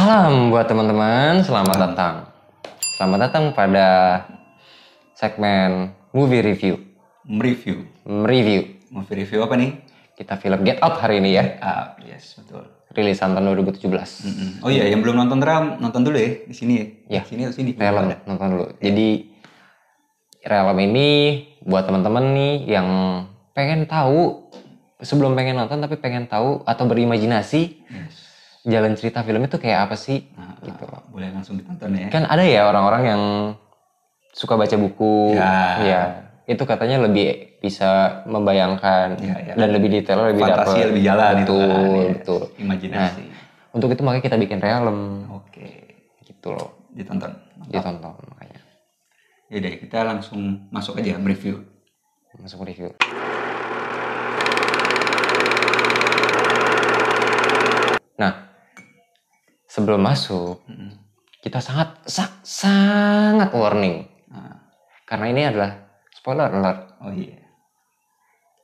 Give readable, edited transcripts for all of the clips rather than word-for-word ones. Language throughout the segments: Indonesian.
Salam buat teman-teman, selamat datang. Selamat datang pada segmen Movie Review. Mereview. Movie review apa nih? Kita film Get Out hari ini ya. Yes, betul. Rilisan tahun 2017. Oh iya, yang belum nonton Ram, nonton dulu ya di sini ya. Ya, Sini atau sini? Realm, nonton dulu. Jadi Realm ini buat teman-teman nih yang pengen tahu, sebelum pengen nonton tapi pengen tahu atau berimajinasi jalan cerita film itu kayak apa sih? Gitu. Boleh langsung ditonton ya. Kan ada ya orang-orang yang suka baca buku, Ya. itu katanya lebih bisa membayangkan dan lebih detail, lebih Fantasi dapet. lebih jalan betul, itu kan, ya. betul. Imajinasi. Nah, untuk itu makanya kita bikin Realm, Oke, gitu loh, ditonton. ditonton makanya. Ya deh, kita langsung masuk aja mereview. Masuk review. Nah, sebelum masuk, kita sangat warning. Karena ini adalah spoiler alert. Oh iya.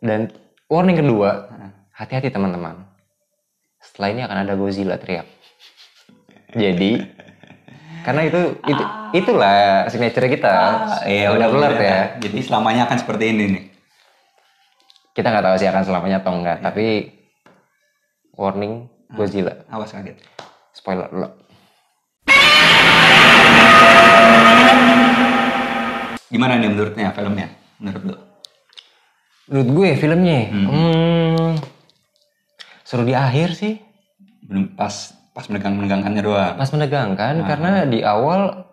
Dan warning kedua, hati-hati teman-teman. Setelah ini akan ada Godzilla teriak. Jadi, karena itulah signature kita. Iya, Spoiler udah alert ya. Jadi selamanya akan seperti ini nih. Kita nggak tahu sih akan selamanya atau enggak, tapi warning Godzilla. Awas kaget. Spoiler alert. Gimana nih menurutnya filmnya? Menurut lo? Menurut gue filmnya seru di akhir sih. Belum pas menegangkannya doang. Pas menegangkan karena di awal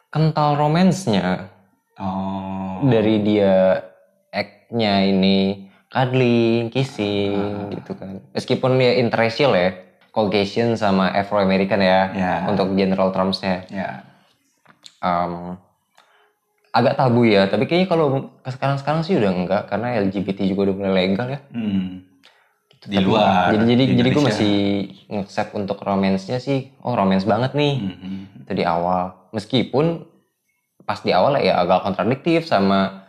kental romansnya. Oh. Dari dia act-nya ini cuddling, kissing gitu kan. Meskipun dia interracial ya, Caucasian sama Afro-American ya. Untuk general terms-nya. Ya. Agak tabu ya, tapi kayaknya kalau sekarang sih udah enggak karena LGBT juga udah mulai legal ya. Di luar. Jadi gue masih nge-accept untuk romance-nya sih. Oh, romance banget nih. Itu di awal. Meskipun pas di awal ya agak kontradiktif sama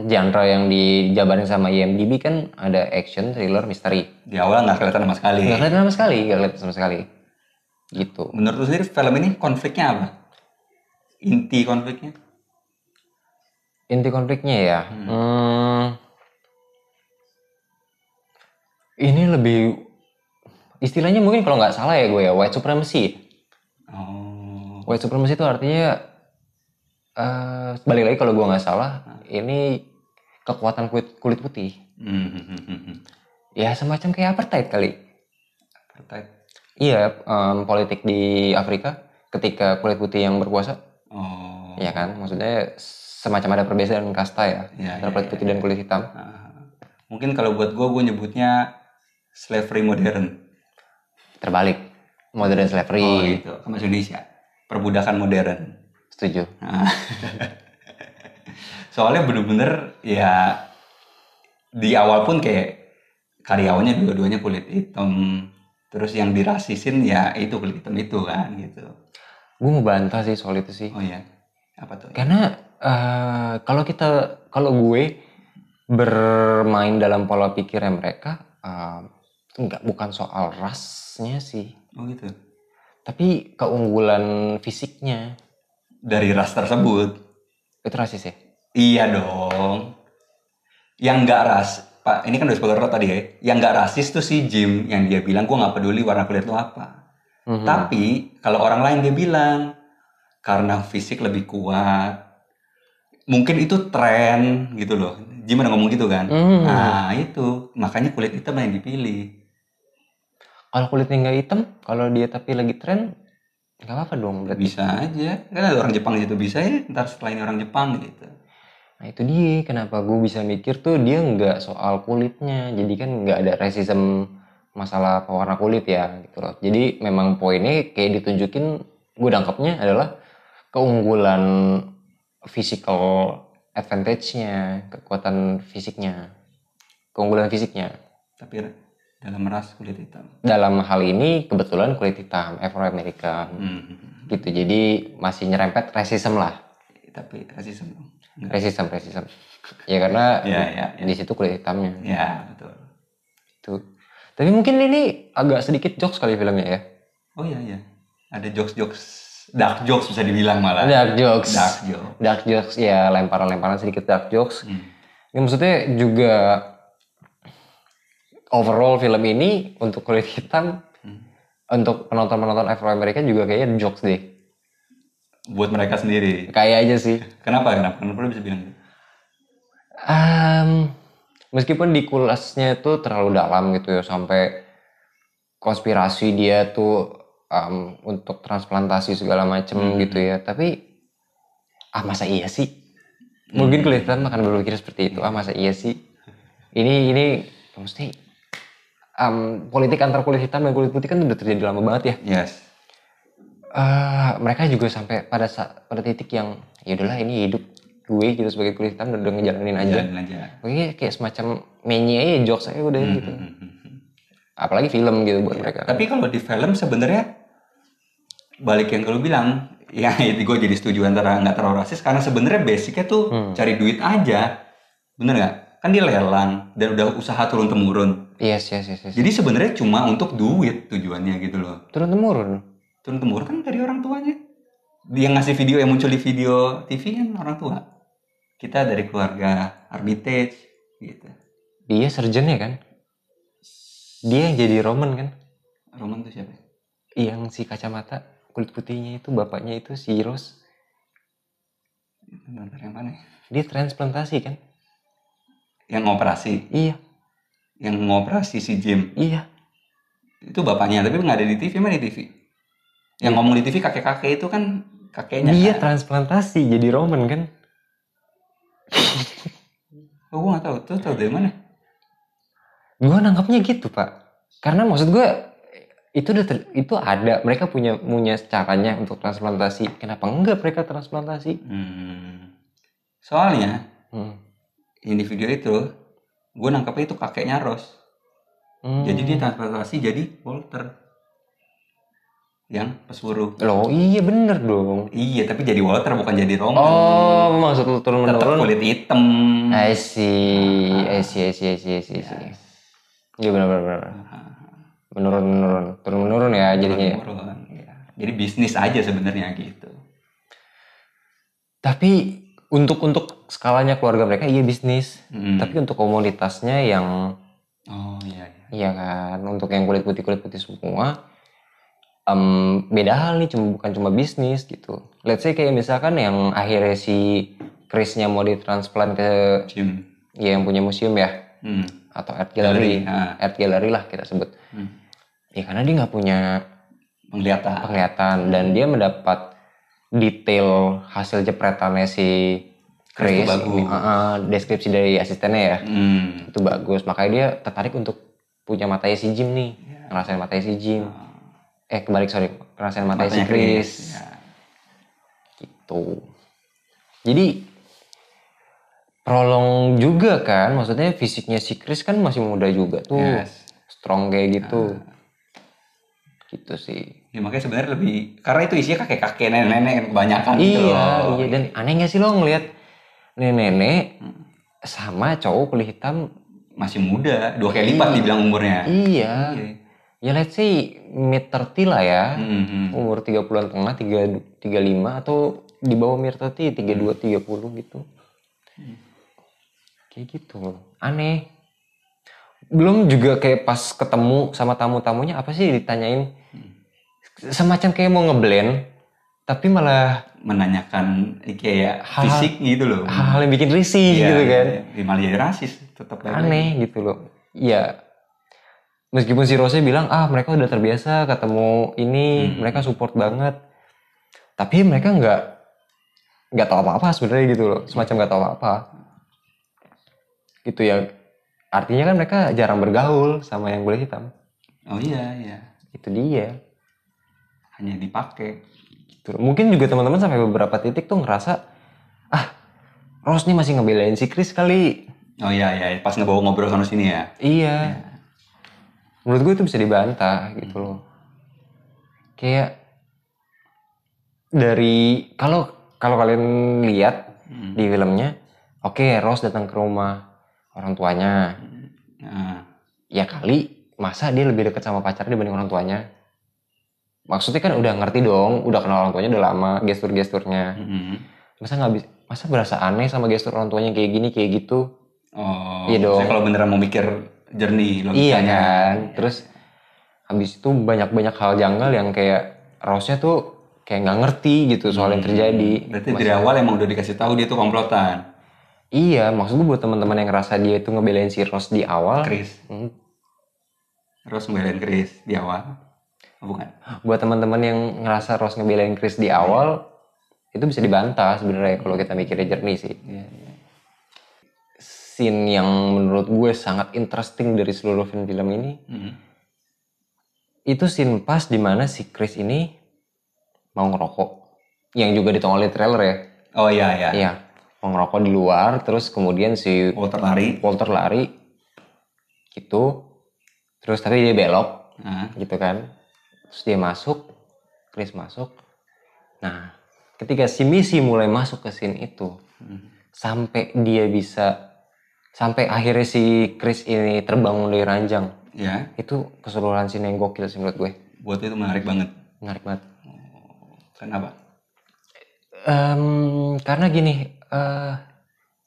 genre yang dijabarin sama IMDb kan ada action, thriller, misteri. Di awal nggak kelihatan sama sekali. Nggak kelihatan sama sekali. Gitu. Menurut lu sendiri film ini konfliknya apa? Inti konfliknya? Ya. Ini lebih istilahnya mungkin kalau nggak salah ya gue ya, white supremacy. Oh. White supremacy itu artinya balik lagi kalau gue nggak salah, ini kekuatan kulit putih. Ya semacam kayak apartheid kali. Apartheid? Iya, politik di Afrika ketika kulit putih yang berkuasa. Oh. Iya kan, maksudnya semacam ada perbedaan kasta ya antara kulit putih dan kulit hitam. Mungkin kalau buat gue nyebutnya slavery modern. Terbalik, modern slavery. Oh gitu, ke Indonesia. Perbudakan modern. Setuju. Soalnya bener-bener ya di awal pun kayak karyawannya dua-duanya kulit hitam. Terus yang dirasisin ya itu kulit hitam itu kan gitu. Gue mau bantah sih soal itu sih. Oh iya, apa tuh? Karena kalau gue bermain dalam pola pikirnya mereka, bukan soal rasnya sih. Oh gitu. Tapi keunggulan fisiknya. Dari ras tersebut. Itu rasis ya? Iya dong. Yang nggak Pak, ini kan udah spoiler tadi ya. Yang nggak rasis tuh si Jim, yang dia bilang gue nggak peduli warna kulit lo apa. Tapi kalau orang lain dia bilang karena fisik lebih kuat, mungkin itu tren gitu loh. Jim ada ngomong gitu kan. Nah itu makanya kulit hitam yang dipilih. Kalau kulitnya nggak hitam, kalau dia tapi lagi tren, nggak apa-apa dong berarti. Bisa aja. Kan ada orang Jepang gitu bisa ya. Ntar setelah ini orang Jepang gitu. Nah itu dia kenapa gue bisa mikir tuh dia nggak soal kulitnya. Jadi kan nggak ada racism masalah pewarna kulit ya gitu loh. Jadi memang poinnya kayak ditunjukin, gue dangkapnya adalah keunggulan physical advantage-nya, kekuatan fisiknya, keunggulan fisiknya. Tapi dalam ras kulit hitam. Dalam hal ini kebetulan kulit hitam, Afro-American. Gitu, jadi masih nyerempet racism lah. Tapi racism dong. Racism. Ya karena di situ kulit hitamnya. Ya betul. Itu. Tapi mungkin ini agak sedikit jokes kali filmnya ya. Oh iya iya. Ada jokes-jokes, dark jokes bisa dibilang malah. Dark jokes. Dark jokes. Ya, lemparan-lemparan sedikit dark jokes. Ini maksudnya juga overall film ini untuk kulit hitam, untuk penonton-penonton Afro-Amerika juga kayaknya jokes deh. Buat mereka sendiri. Kayak aja sih. Kenapa lu bisa bilang gitu? Meskipun di kulasnya itu terlalu dalam gitu ya, sampai konspirasi dia tuh untuk transplantasi segala macem gitu ya, tapi masa iya sih? Mungkin kulit hitam akan berpikir seperti itu. Masa iya sih? Ini mesti politik antar kulit hitam dan kulit putih kan udah terjadi lama banget ya. Yes. Mereka juga sampai pada titik yang ya udahlah, ini hidup gue gitu sebagai kulit hitam, udah ngejalanin aja. Pokoknya kayak semacam menye aja, jokes aja udah gitu. Apalagi film gitu buat mereka. Tapi kalau di film sebenarnya balik yang kalau bilang, ya itu gue jadi setuju antara nggak terlalu rasis, karena sebenarnya basicnya tuh cari duit aja, bener nggak? Kan dia lelang dan udah usaha turun temurun. Yes. Jadi sebenarnya cuma untuk duit tujuannya gitu loh. Turun temurun Kan dari orang tuanya. Dia ngasih video yang muncul di video TV kan orang tua. Kita dari keluarga Armitage gitu. Dia surgeon ya kan? Dia yang jadi Roman kan? Roman tuh siapa? Yang si kacamata kulit putihnya itu, bapaknya itu si Rose. Bentar, yang mana? Dia transplantasi kan? Yang ngoperasi? Iya. Yang ngoperasi si Jim? Iya. Itu bapaknya, tapi nggak ada di TV, mana di TV? Yang ngomong di TV kakek-kakek itu kan kakeknya. Dia kan? transplantasi jadi Roman kan? Oh, gue nggak tahu. Tuh tahu dari mana? Gue nangkapnya gitu pak. Karena maksud gue itu ada. Mereka punya caranya untuk transplantasi. Kenapa enggak mereka transplantasi? Soalnya yang di video itu gue nangkapnya itu kakeknya Rose. Jadi dia transplantasi jadi Walter yang pesuruh. Loh iya bener dong. Iya, tapi jadi Walter bukan jadi Roman. Oh, maksud lu turun-menurun? Tetap kulit hitam. I see. Iya benar. Menurun. Turun-menurun ya jadinya. Ya. Jadi bisnis aja sebenarnya gitu. Tapi untuk skalanya keluarga mereka iya bisnis. Tapi untuk komunitasnya yang iya kan, untuk yang kulit putih semua beda hal nih, bukan cuma bisnis gitu. Let's say kayak misalkan yang akhirnya si Chris-nya mau ditransplant ke Jim, ya yang punya museum ya, atau art gallery lah kita sebut. Ya karena dia nggak punya penglihatan dan dia mendapat detail hasil jepretannya si Chris, deskripsi dari asistennya ya, itu bagus, makanya dia tertarik untuk punya matanya si Jim nih, ngerasain matanya si Jim. Ngerasain matanya si Chris. Ya. Gitu. Jadi prolong juga kan, maksudnya fisiknya si Chris kan masih muda juga tuh. Yes. Strong kayak gitu. Gitu sih. Ya makanya sebenarnya lebih, karena itu isinya kakek-kakek, nenek-nenek kan kebanyakan gitu loh. Iya, dan aneh gak sih lo ngeliat nenek-nenek sama cowok kulit hitam masih muda, 2 kali lipat dibilang umurnya. Iya. Ya let's say mid-30 lah ya, umur 30-an tengah, 35 atau di bawah mid-30, 32, 30 gitu. Kayak gitu, aneh. Belum juga kayak pas ketemu sama tamu-tamunya apa sih ditanyain, semacam kayak mau ngeblend, tapi malah menanyakan kayak fisik gitu loh. Hal-hal yang bikin risih gitu kan. Iya, malah jadi rasis, tetap aneh gitu loh. Ya. Meskipun si Rose bilang, mereka udah terbiasa ketemu ini, mereka support banget. Tapi mereka nggak tahu apa-apa sebenarnya gitu loh, semacam nggak tahu apa-apa. Gitu ya, artinya kan mereka jarang bergaul sama yang kulit hitam. Oh iya. Itu dia. Hanya dipakai. Gitu. Mungkin juga teman-teman sampai beberapa titik tuh ngerasa, Rose nih masih ngebelain si Chris kali. Oh iya, pas ngobrol sama sini ya. Iya. Menurut gue itu bisa dibantah gitu loh. Kayak dari kalau kalian lihat di filmnya, oke, Rose datang ke rumah orang tuanya. Ya kali masa dia lebih dekat sama pacarnya dibanding orang tuanya. maksudnya kan udah ngerti dong, udah kenal orang tuanya udah lama, gestur-gesturnya. Masa berasa aneh sama gestur orang tuanya kayak gini kayak gitu. Oh, Iya dong. kalau beneran mau mikir jernih logikanya. Iya kan. Terus habis itu banyak hal janggal yang kayak Rose-nya tuh kayak nggak ngerti gitu soal yang terjadi. Berarti dari awal emang udah dikasih tahu dia tuh komplotan. Iya, maksud gue buat teman-teman yang ngerasa dia itu ngebelain si Rose di awal. Chris. Terus ngebelain Chris di awal. Oh, bukan. Buat teman-teman yang ngerasa Rose ngebelain Chris di awal, itu bisa dibantah sebenarnya kalau kita mikirnya jernih sih. Scene yang menurut gue sangat interesting dari seluruh film ini, itu scene pas dimana si Chris ini mau ngerokok, yang juga ditongolin trailer ya. Oh iya. Iya, mau ngerokok di luar, terus kemudian si Walter lari, gitu, terus tapi dia belok, gitu kan, terus dia masuk, Chris masuk. Nah, ketika si Missy mulai masuk ke scene itu, sampai akhirnya si Chris ini terbangun dari ranjang. Ya. Itu keseluruhan scene yang gokil sih menurut gue. Buat itu menarik banget. Menarik banget. Kenapa? Karena gini,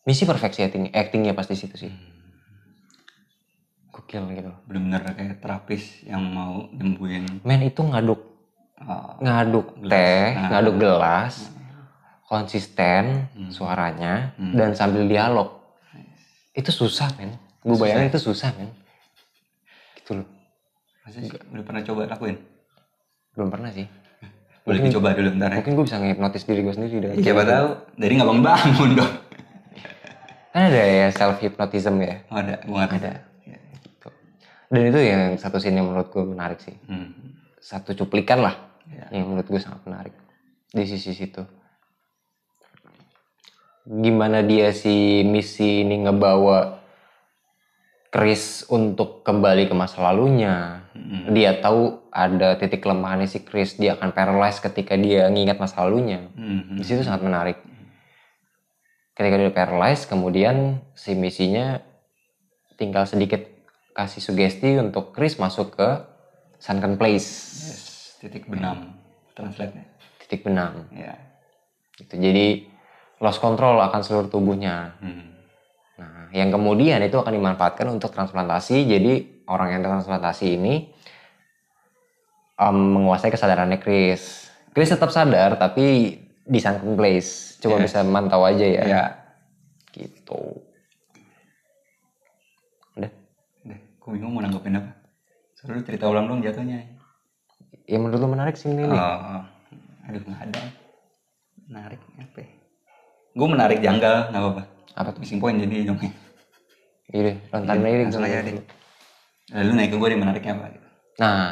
Missy perfect sih actingnya pas di situ sih. Gokil gitu. Bener-bener kayak terapis yang mau nyembuhin. Men itu ngaduk teh, ngaduk gelas, konsisten suaranya, dan sambil dialog. Itu susah men. Gue bayangin itu susah men. Gitu loh. Masih udah pernah coba lakuin? Belum pernah sih. Boleh dicoba dulu ntar ya. Mungkin gue bisa ngehipnotis diri gue sendiri dengan Siapa tahu dari nggak bangun dong. Kan ada ya self hypnotism ya. Oh, ada, gue nggak tahu. Ada. Ya, gitu. Dan itu yang satu scene yang menurut gue menarik sih. Satu cuplikan lah yang menurut gue sangat menarik di sisi situ. Gimana dia si Missy ini ngebawa Chris untuk kembali ke masa lalunya. Dia tahu ada titik kelemahannya si Chris, dia akan paralyzed ketika dia ngingat masa lalunya. Di situ sangat menarik. Ketika dia paralyzed, kemudian si Missy-nya tinggal sedikit kasih sugesti untuk Chris masuk ke Sunken Place. Yes, titik benam translate-nya. Titik benam. Ya. Gitu. Jadi lost control akan seluruh tubuhnya. Nah, yang kemudian itu akan dimanfaatkan untuk transplantasi. Jadi orang yang transplantasi ini menguasai kesadarannya Chris. Chris tetap sadar tapi di Sunken Place. Coba bisa mantau aja ya. Ya. Gitu. Udah. Gue bingung mau nanggepin apa. Suruh cerita ulang dong jatuhnya. Ya menurut lu menarik sih ini. Aduh nggak ada. Menarik apa? Gue menarik janggal, nggak apa-apa. Apa tuh? Missing point jadi dong. Iya deh, rentan aja deh. Langsung aja deh. Lalu naik ke gue deh menariknya apa? Nah,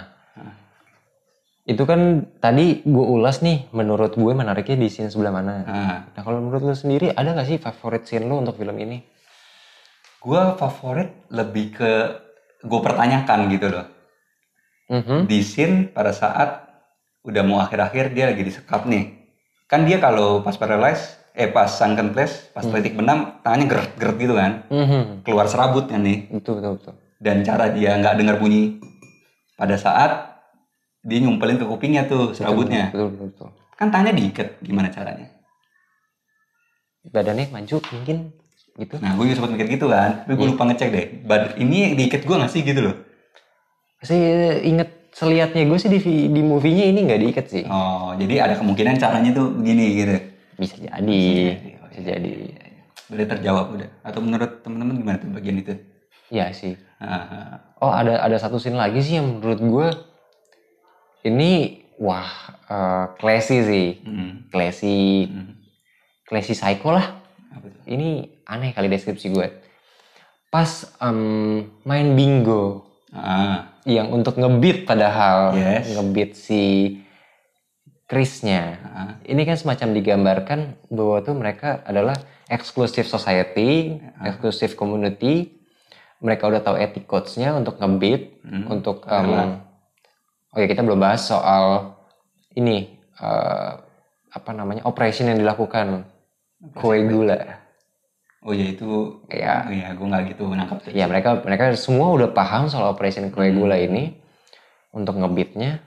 itu kan tadi gue ulas nih, menurut gue menariknya di scene sebelah mana. Nah kalau menurut lu sendiri, ada gak sih favorit scene lu untuk film ini? Gue favorit lebih ke gue pertanyakan gitu loh. Di scene pada saat udah mau akhir-akhir dia lagi disekap nih. Kan dia kalau pas paralyzed, pas Sunken Place, pas titik benam, tangannya geret-geret gitu kan. Keluar serabut kan nih. Betul. Dan cara dia nggak dengar bunyi pada saat dia nyumpelin ke kupingnya tuh serabutnya. Betul. Kan tangannya diikat, gimana caranya? Badannya maju mungkin gitu. Nah gue juga sempat mikir gitu kan, tapi gue lupa ngecek deh. Ini diikat gue nggak sih gitu loh? Saya inget selihatnya gue sih di movie-nya ini nggak diikat sih. Oh, jadi ada kemungkinan caranya tuh begini gitu. Bisa jadi. Udah terjawab udah. Atau menurut teman-teman gimana tuh bagian itu? Iya sih. Oh ada satu scene lagi sih yang menurut gue ini classy sih. Classy psycho lah. Ini aneh kali deskripsi gue. Pas main bingo. Yang untuk ngebeat padahal. Ngebeat si Chris-nya. Ini kan semacam digambarkan bahwa tuh mereka adalah exclusive society, exclusive community. Mereka udah tahu ethic codes-nya untuk ngebeat, untuk kita belum bahas soal ini operation yang dilakukan kue gula. Oh ya itu, gue nggak gitu nangkap. Ya mereka semua udah paham soal operation kue gula ini untuk ngebeatnya.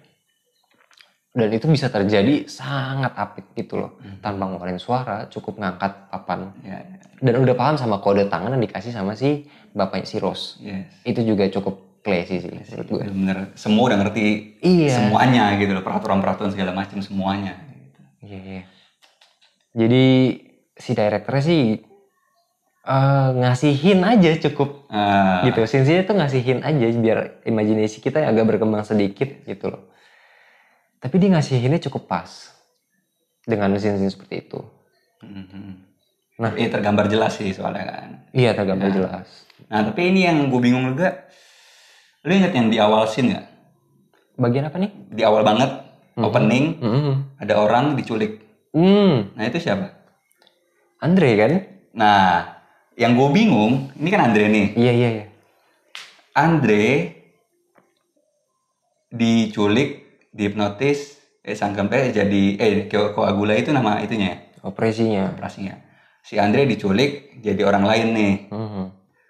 Dan itu bisa terjadi sangat apik gitu loh. Tanpa ngeluarin suara, cukup ngangkat papan. Ya. Dan udah paham sama kode tangan yang dikasih sama si bapaknya si Rose. Yes. Itu juga cukup classy sih menurut gue. Bener, semua udah ngerti semuanya gitu loh, peraturan-peraturan segala macam semuanya. Gitu. Iya. Jadi si direkturnya sih ngasihin aja cukup gitu. Scene-nya tuh ngasihin aja biar imajinasi kita agak berkembang sedikit gitu loh. Tapi dia ngasihinnya cukup pas dengan scene-scene seperti itu. Nah, ini tergambar jelas sih soalnya kan. Iya, tergambar jelas. Nah, tapi ini yang gue bingung juga. Lu inget yang di awal scene gak? Bagian apa nih? Di awal banget, opening, ada orang diculik. Nah, itu siapa? Andre kan? Nah, yang gue bingung, ini kan Andre nih. Iya. Andre diculik, dihipnotis, sampai jadi koagula itu nama itunya. Operasinya. Si Andre diculik jadi orang lain nih.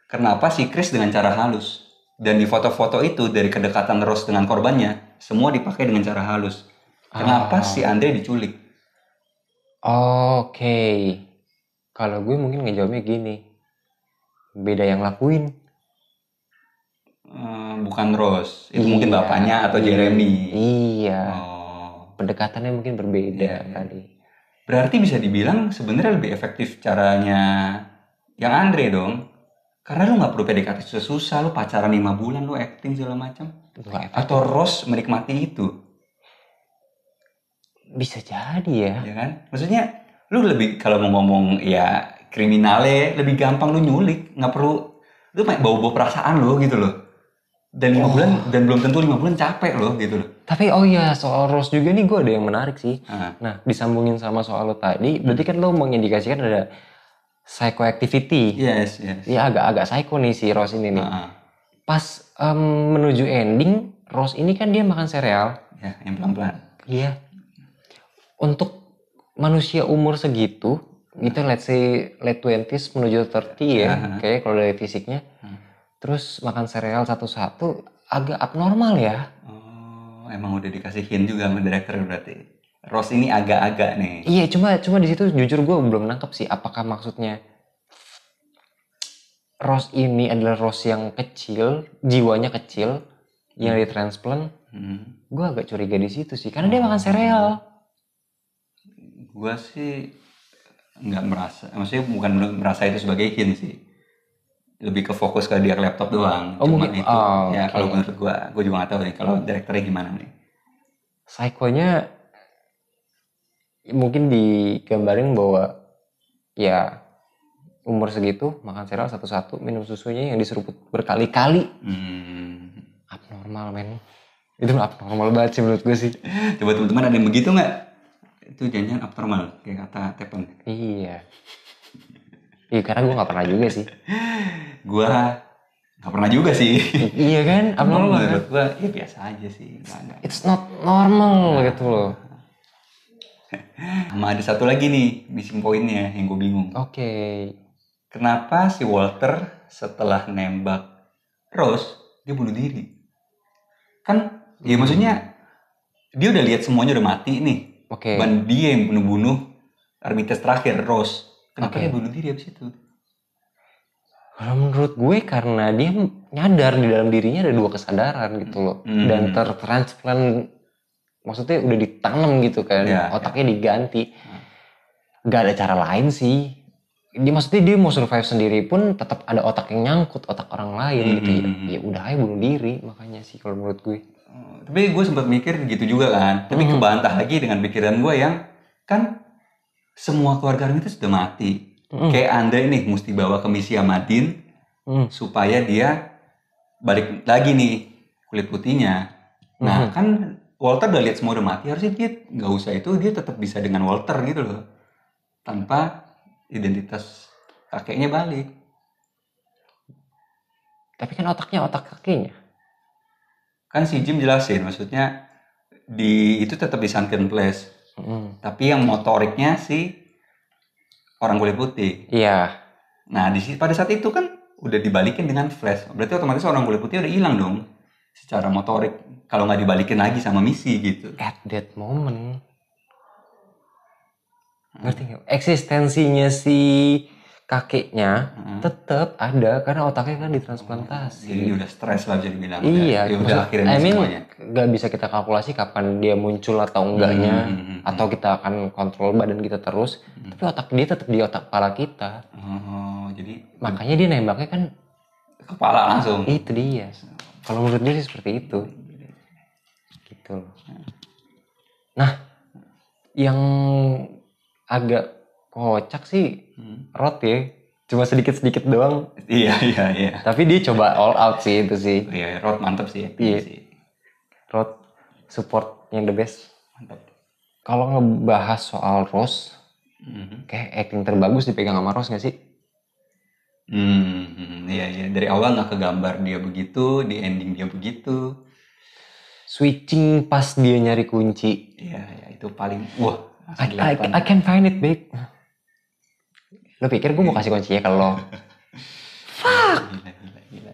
Kenapa si Chris dengan cara halus? Dan di foto-foto itu dari kedekatan Rose dengan korbannya, semua dipakai dengan cara halus. Kenapa si Andre diculik? Oke. Kalau gue mungkin ngejawabnya gini. Beda yang lakuin. Bukan Rose. Itu mungkin bapaknya atau Jeremy. Iya. Pendekatannya mungkin berbeda kali. Berarti bisa dibilang sebenarnya lebih efektif caranya yang Andre dong. Karena lu gak perlu PDKT susah-susah. Lu pacaran 5 bulan, lu acting segala macam. Atau Rose menikmati itu. Bisa jadi ya. Ya kan? Maksudnya lu lebih kalau mau ngomong ya kriminalnya lebih gampang lu nyulik, nggak perlu lu bawa-bawa perasaan lo gitu loh. Dan 5 bulan dan belum tentu 5 bulan capek loh gitu loh. Tapi soal Rose juga nih gue ada yang menarik sih. Nah, disambungin sama soal lo tadi, berarti kan lo mengindikasikan ada psychoactivity. Yes. Ya agak psycho nih si Rose ini nih. Pas menuju ending, Rose ini kan dia makan sereal. Ya, yang pelan-pelan. Iya. Untuk manusia umur segitu, gitu let's say late 20s menuju 30 ya, kayaknya kalau dari fisiknya. Terus makan sereal satu-satu agak abnormal ya. Oh, emang udah dikasih hint juga sama direktur berarti. Rose ini agak-agak nih. Iya, cuma di situ jujur gue belum nangkep sih apakah maksudnya Rose ini adalah Rose yang kecil, jiwanya kecil, yang ditransplant. Gue agak curiga di situ sih, karena dia makan sereal. Gue sih nggak merasa, maksudnya bukan merasa itu sebagai hint sih. Lebih ke fokus ke dia ke laptop doang. Mungkin itu. Ya kalau menurut gue juga nggak tahu nih kalau direkturnya gimana nih. Psycho-nya mungkin digambarin bahwa ya umur segitu makan sereal satu-satu, minum susunya yang diseruput berkali-kali. Abnormal men. Itu abnormal banget sih menurut gue sih. Coba teman-teman ada yang begitu nggak? Itu jangan abnormal kayak kata Tepon. Iya. Iya karena gue nggak pernah juga sih. Gue nggak pernah juga sih. Iya kan, abnormal. Menurut gue ya biasa aja sih. It's not normal gitu loh. Sama ada satu lagi nih missing pointnya yang gue bingung. Oke. Kenapa si Walter setelah nembak Rose dia bunuh diri? Kan, ya maksudnya dia udah lihat semuanya udah mati nih. Oke. Dan dia yang bunuh Armitage terakhir Rose. Kenapa dia bunuh diri abis itu? Kalau menurut gue karena dia nyadar di dalam dirinya ada 2 kesadaran gitu loh. Dan tertransplant, maksudnya udah ditanam gitu kan. Otaknya diganti. Gak ada cara lain sih. Maksudnya dia mau survive sendiri pun tetap ada otak yang nyangkut, otak orang lain gitu ya. Ya udah aja bunuh diri makanya sih kalau menurut gue. Tapi gue sempat mikir gitu juga kan. Tapi kebantah lagi dengan pikiran gue yang kan semua keluarga itu sudah mati. Kayak Andre nih mesti bawa ke misi Amadin supaya dia balik lagi nih kulit putihnya. Nah kan Walter udah lihat semua udah mati, harusnya dia nggak usah itu, dia tetap bisa dengan Walter gitu loh, tanpa identitas kakeknya balik. Tapi kan otaknya otak kakeknya. Kan si Jim jelasin, maksudnya itu tetap di sunken place. Tapi yang motoriknya si orang kulit putih. Iya. Nah pada saat itu kan udah dibalikin dengan flash. Berarti otomatis orang kulit putih udah hilang dong. secara motorik kalau nggak dibalikin lagi sama Missy gitu. At that moment, ngerti nggak? Eksistensinya si kakeknya tetap ada karena otaknya kan ditransplantasi. Jadi dia udah stres lah bisa dibilang. Iya, udah akhirnya semuanya. Nggak bisa kita kalkulasi kapan dia muncul atau enggaknya, atau kita akan kontrol badan kita terus, tapi otak dia tetap di otak kepala kita. Jadi makanya dia nembaknya kan kepala langsung. Itu dia. Kalau menurut dia sih seperti itu. Gitu. Nah, yang agak kocak sih Rod ya. Cuma sedikit-sedikit doang. Iya. Tapi dia coba all out sih itu sih. Iya, Rod mantep sih. Iya. Rod support yang the best. Mantap. Kalau ngebahas soal Rose, kayak acting terbagus dipegang sama Rose gak sih? Iya. Dari awal nggak kegambar dia begitu, di ending dia begitu. Switching pas dia nyari kunci. Iya, itu paling wah. I can find it, babe. Lo pikir gue mau kasih kuncinya ke lo? Fuck. Gila.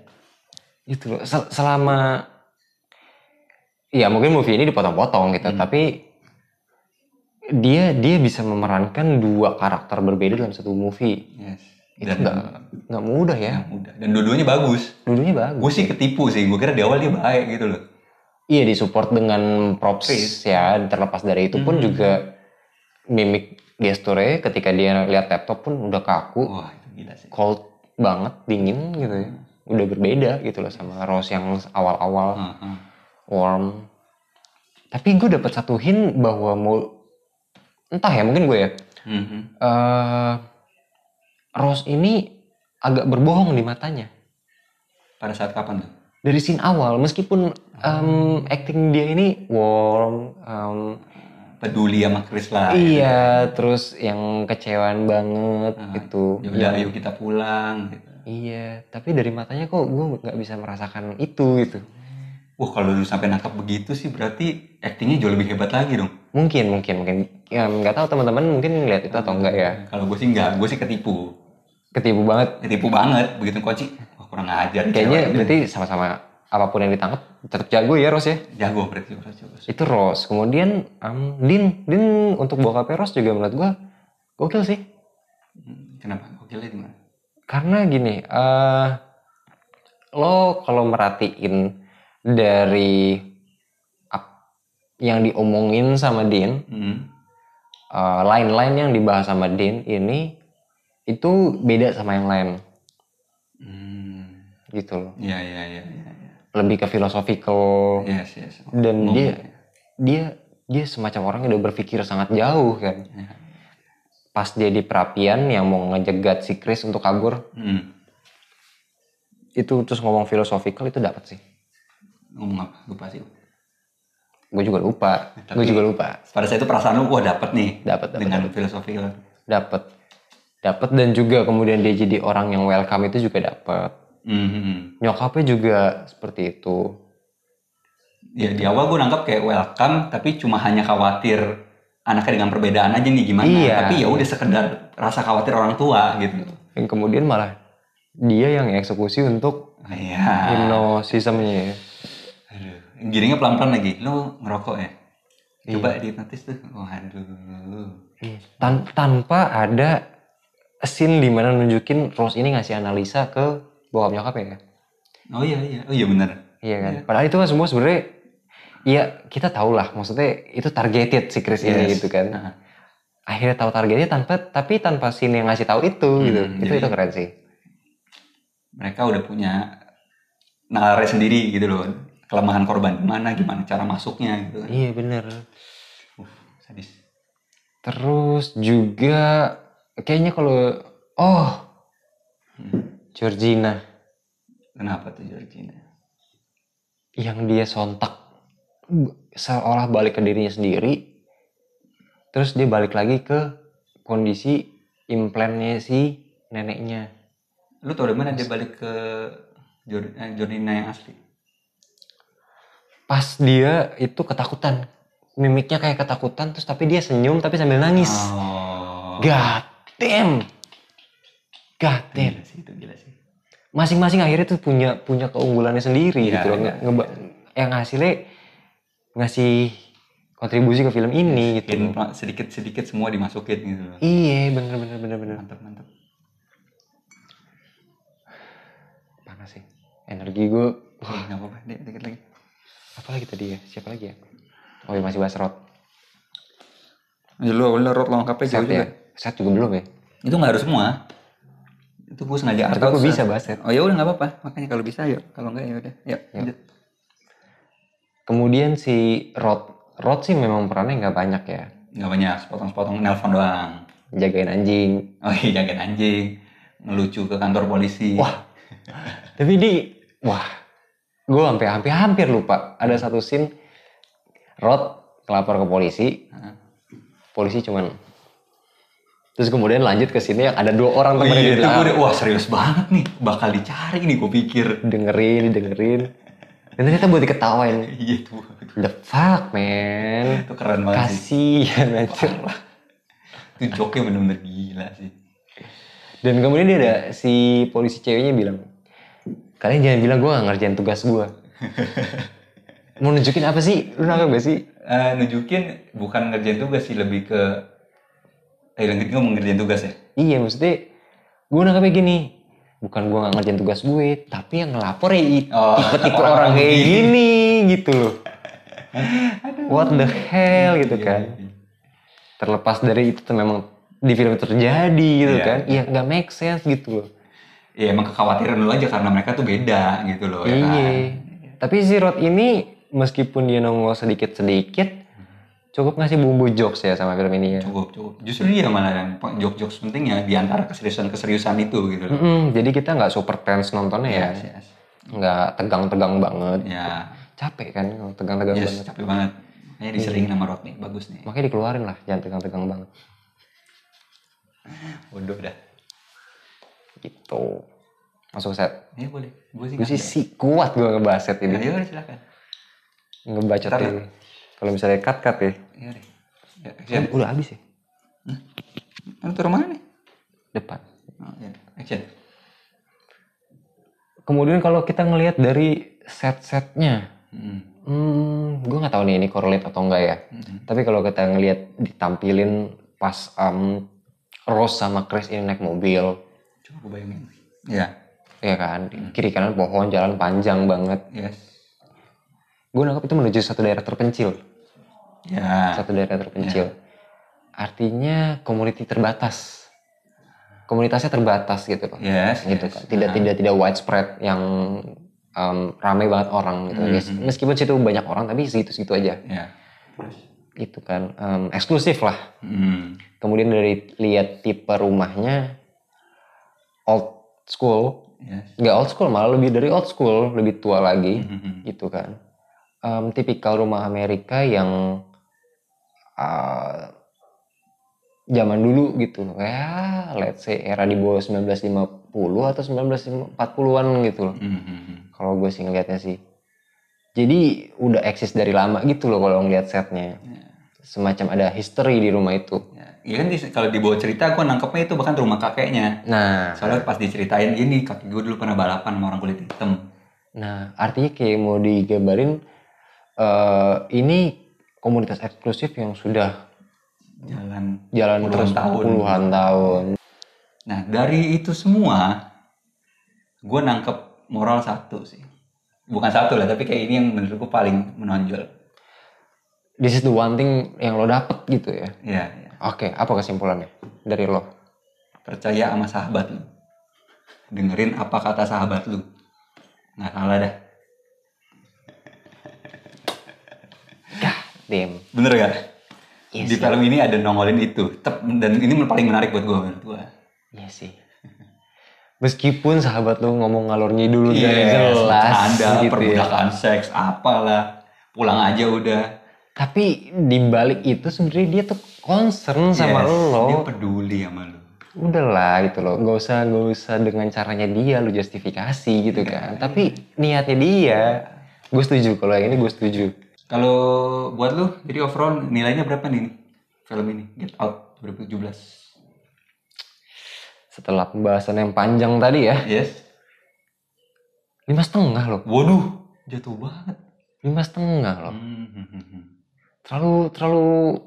Itu loh. Selama ya mungkin movie ini dipotong-potong gitu, tapi dia bisa memerankan dua karakter berbeda dalam satu movie. Yes. Itu nggak mudah ya. Nggak mudah. Dan dua-duanya bagus. Gue sih ketipu sih. Gue kira di awal dia baik gitu loh. Iya, disupport dengan props ya. Terlepas dari itu pun juga mimik gesturnya ketika dia lihat laptop pun udah kaku. Wah, itu gila sih. Cold banget, dingin gitu ya. Udah berbeda gitu loh sama Rose yang awal-awal warm. Tapi gue dapet satu hint bahwa entah ya, mungkin gue ya. Rose ini agak berbohong di matanya. Pada saat kapan tuh? Dari scene awal, meskipun acting dia ini warm, peduli sama Chris lah. Iya, gitu. Terus yang kecewaan banget gitu. Ya ayo kita pulang. Gitu. Iya, tapi dari matanya kok gue nggak bisa merasakan itu gitu. Wah, kalau lu sampai nangkap begitu sih berarti actingnya jauh lebih hebat lagi dong. Mungkin. Ya nggak tahu teman-teman mungkin lihat itu atau enggak ya. Kalau gue sih enggak, gue sih ketipu. Ketipu banget, begitu kunci. Wah, kurang ajar. Kayaknya berarti sama-sama apapun yang ditangkap tetap jago ya Rose ya. Jago berarti Rose. Itu Rose. Kemudian Din untuk bokapnya Rose juga menurut gue gokil sih. Kenapa? Gokilnya di mana? Karena gini, lo kalau merhatiin dari yang diomongin sama Din, line-line yang dibahas sama Din ini itu beda sama yang lain. Gitu loh. Iya. Lebih ke philosophical. Yes. Dan dia semacam orang yang udah berpikir sangat jauh kan. Pas dia di perapian yang mau ngejegat si Chris untuk kabur. Itu terus ngomong philosophical itu dapat sih. Ngomong apa? Lupa sih. Gue juga lupa. Pada saat itu perasaan lu, wah dapet nih. Dapat. Dengan filosofi lu. Dapat dan juga kemudian dia jadi orang yang welcome itu juga dapat. Nyokapnya juga seperti itu. Ya di awal gue nangkep kayak welcome, tapi cuma hanya khawatir anaknya dengan perbedaan aja nih gimana. Iya. Tapi ya udah sekedar rasa khawatir orang tua gitu. Dan kemudian malah dia yang eksekusi untuk hipnosismnya. Aduh, giringnya pelan-pelan lagi. Lo ngerokok ya? Coba dihipnotis tuh. Waduh. Tanpa ada scene dimana nunjukin Rose ini ngasih analisa ke bokap nyokapnya ya. Oh iya benar. Iya kan. Padahal itu kan semua sebenarnya ya kita tahu lah, maksudnya itu targeted si Chris ini gitu kan. Akhirnya tahu targetnya tapi tanpa scene yang ngasih tahu itu gitu. Itu keren sih. Mereka udah punya nalar sendiri gitu loh. Kelemahan korban gimana cara masuknya gitu kan. Iya bener. Sadis. Terus juga kayaknya kalau Georgina. Kenapa tuh Georgina? Yang dia sontak seolah balik ke dirinya sendiri. Terus dia balik lagi ke kondisi implannya si neneknya. Lu tau dari mana dia balik ke Georgina yang asli? Pas dia itu ketakutan. Mimiknya kayak ketakutan terus tapi dia senyum tapi sambil nangis. God damn. Gila sih. Masing-masing akhirnya tuh punya keunggulannya sendiri gitu loh. yang hasilnya ngasih kontribusi ke film ini gitu. Sedikit semua dimasukin gitu loh. Iya, bener. Mantap. Panas sih. Energi gue. Nggak apa-apa, dikit lagi. Apa lagi tadi ya? Siapa lagi ya? Oh iya, masih bahas Rod. Ya lu awalnya Rod lengkapnya jauh juga. Set juga belum ya? Itu nggak harus semua. Itu gue sengaja Tapi gue bisa bahas set. Oh ya udah nggak apa-apa. Makanya kalau bisa yuk. Kalau nggak ya udah. Yuk. Lanjut. Kemudian si Rod sih memang perannya nggak banyak ya. Nggak banyak, sepotong-sepotong nelpon doang. Jagain anjing. Oh iya, jagain anjing. Ngelucu ke kantor polisi. Wah. Tapi gue hampir lupa. Ada satu scene Rod ngelapor ke polisi. Polisi cuman. Terus kemudian lanjut ke sini yang ada 2 orang temennya di belakang. Wah serius banget nih. Bakal dicari nih gue pikir. Dengerin. Dan ternyata buat diketawain. Iya tuh. The fuck, man. Itu keren banget sih. Kasian anjir. Itu joknya bener-bener gila sih. Dan kemudian dia ada si polisi ceweknya bilang, kalian jangan bilang gue gak ngerjain tugas gue. Mau nunjukin apa sih? Lu nangkep gak sih? Nunjukin bukan ngerjain tugas sih, lebih ke gue mau ngerjain tugas ya? Iya, maksudnya gue nangkepnya gini, bukan gue gak ngerjain tugas gue, tapi yang ngelapor ya tipe-tipe orang kayak gini gitu loh. What the hell gitu kan. Terlepas dari itu tuh memang di film itu terjadi gitu kan. Iya, gak make sense gitu loh. Iya, emang kekhawatiran lu aja karena mereka tuh beda gitu loh ya kan. Tapi si Rod ini meskipun dia nongol sedikit-sedikit, cukup ngasih bumbu jokes ya sama film ini ya. Cukup. Justru dia malah yang jokes pentingnya di antara keseriusan itu gitu loh. Jadi kita nggak super tense nontonnya ya. Yes. Nggak tegang-tegang banget. Ya. Capek kan kalau tegang-tegang banget. Capek banget. Kayaknya diseringin sama Rod nih, bagus nih. Makanya dikeluarin lah, jangan tegang-tegang banget. Bodoh dah. Gitu. Masuk set. Iya boleh. Gue sih kuat gue ngebahas set ini. Ya udah silakan. Ngebacot ini. Kalau misalnya cut ya. Iya deh. Udah habis ya? Lu taruh mana nih? Depan. Oh, ya. Action. Kemudian kalau kita ngelihat dari set-setnya, gue nggak tahu nih ini correlate atau enggak ya. Tapi kalau kita ngelihat ditampilin pas Rose sama Chris ini naik mobil. Coba gue bayangin. Iya. Iya kan, kiri kanan pohon, jalan panjang banget. Yes. Gue nangkep itu menuju satu daerah terpencil. Ya. Satu daerah terpencil. Artinya community terbatas. Komunitasnya terbatas gitu loh. Yes. Gitu kan. Tidak widespread yang ramai banget orang gitu. Meskipun situ banyak orang tapi segitu-segitu aja. Ya. Gitu kan. Eksklusif lah. Kemudian dari lihat tipe rumahnya old school. Yes. Nggak old school, malah lebih dari old school, lebih tua lagi. Gitu kan. Tipikal rumah Amerika yang zaman dulu gitu, ya let's say era di bawah 1950 atau 1940-an gitu loh. Kalau gue sih ngeliatnya sih. Jadi udah eksis dari lama gitu loh kalau ngeliat setnya. Semacam ada history di rumah itu. Iya kan kalau dibawa cerita gue nangkepnya itu bahkan rumah kakeknya. Nah. Soalnya pas diceritain ini kakek gue dulu pernah balapan sama orang kulit hitam. Nah artinya kayak mau digambarin ini komunitas eksklusif yang sudah jalan terus puluhan tahun. Nah dari itu semua gue nangkep moral satu sih. Bukan satu lah, tapi kayak ini yang menurutku paling menonjol. This is the one thing yang lo dapet gitu ya? Iya. Oke, apa kesimpulannya dari lo? Percaya sama sahabat lu. Dengerin apa kata sahabat lu. Nggak salah dah. Damn. Bener gak? Yes, di film ini ada nongolin itu. Dan ini paling menarik buat gue menurut gue. Iya sih. Meskipun sahabat lu ngomong ngalor ngidul gak jelas ada gitu perbudakan seks apalah, pulang aja udah. Tapi di balik itu sebenarnya dia tuh concern sama lo. Dia peduli sama lo. Udahlah gitu loh, gak usah dengan caranya dia lu justifikasi gitu kan. Tapi niatnya dia, gue setuju. Kalau yang ini gue setuju. Kalau buat lu, jadi overall nilainya berapa nih film ini? Get Out 2017. Setelah pembahasan yang panjang tadi ya. Yes. 5,5 loh. Waduh, jatuh banget. 5,5 loh. Terlalu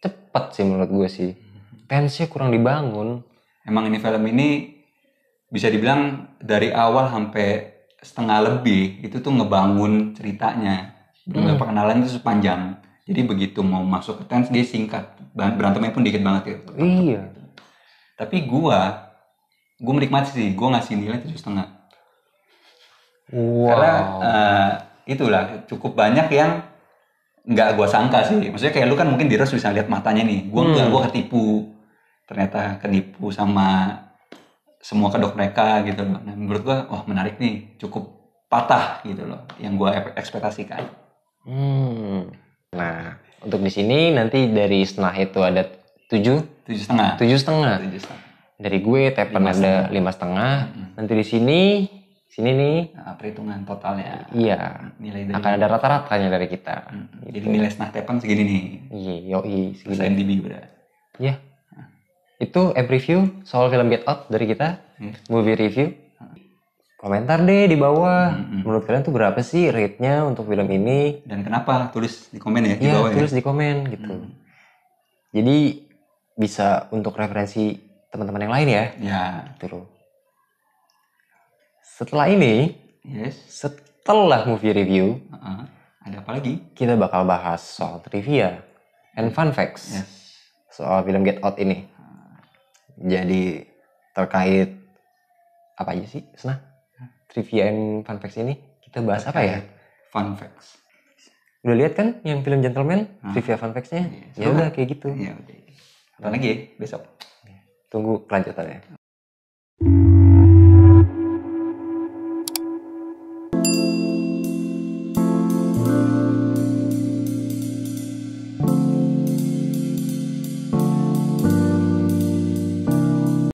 cepat sih menurut gue sih. Tensinya kurang dibangun. Emang ini film ini bisa dibilang dari awal sampai setengah lebih itu tuh ngebangun ceritanya. Bener perkenalan itu sepanjang. Jadi begitu mau masuk ke tense dia singkat. Berantemnya pun dikit banget gitu. Iya. Tapi gue menikmati sih. Gue ngasih nilai 7,5. Wow. Karena itulah cukup banyak yang nggak gue sangka sih. Maksudnya kayak lu kan mungkin di Rose bisa lihat matanya nih. Gue enggak, gue ketipu. Ternyata ketipu sama semua kedok mereka gitu loh. Nah, menurut gue, wah menarik nih. Cukup patah gitu loh. Yang gue ekspektasikan. Nah, untuk di sini nanti dari setengah itu ada 7. 7,5. 7,5. 7,5. Dari gue Tepen ada 5,5. Nanti di sini nih. Nah, perhitungan totalnya. Iya. Nilai dari Akan ada rata-ratanya dari kita. Jadi nilai setengah Tepen segini nih. Iya, yoi. Terus Segini. MDB udah. Iya. Itu review soal film Get Out dari kita. Movie review. Komentar deh di bawah. Menurut kalian tuh berapa sih rate-nya untuk film ini? Dan kenapa? Tulis di komen ya di Iya, bawah tulis ya. di komen gitu. Jadi bisa untuk referensi teman-teman yang lain ya. Ya. Gitu loh. Setelah ini, setelah movie review, ada apa lagi? kita bakal bahas soal trivia and fun facts soal film Get Out ini. Jadi terkait apa aja sih, Senah? Trivia and fun facts ini kita bahas apa ya? Fun facts. Udah lihat kan yang film Gentleman, trivia fun facts-nya? Ya udah kayak gitu. Ya udah. Apa lagi ya besok? Tunggu kelanjutannya.